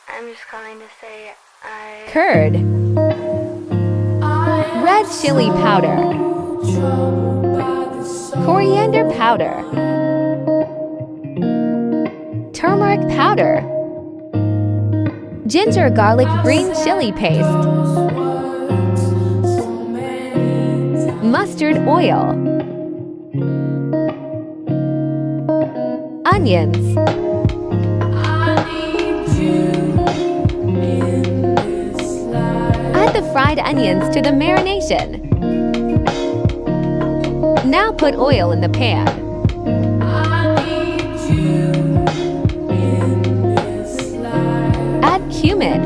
I'm just calling to say I... Curd. Red chili powder. Coriander powder. Turmeric powder. Ginger garlic green chili paste. Mustard oil. Onions. Add the fried onions to the marination. Now put oil in the pan. Add cumin.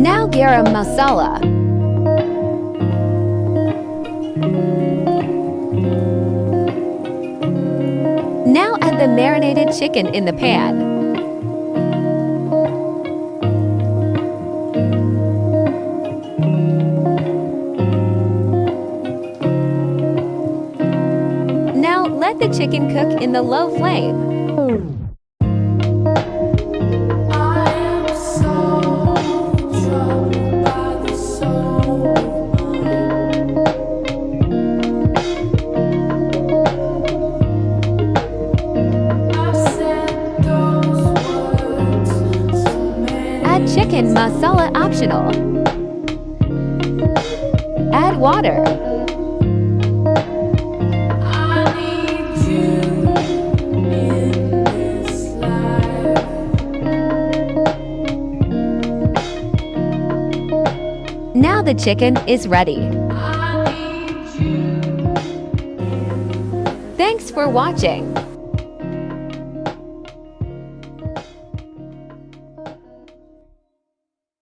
Now garam masala. Now add the marinated chicken in the pan. Now let the chicken cook in the low flame. Add chicken masala optional. Add water. Now the chicken is ready. Thanks for watching.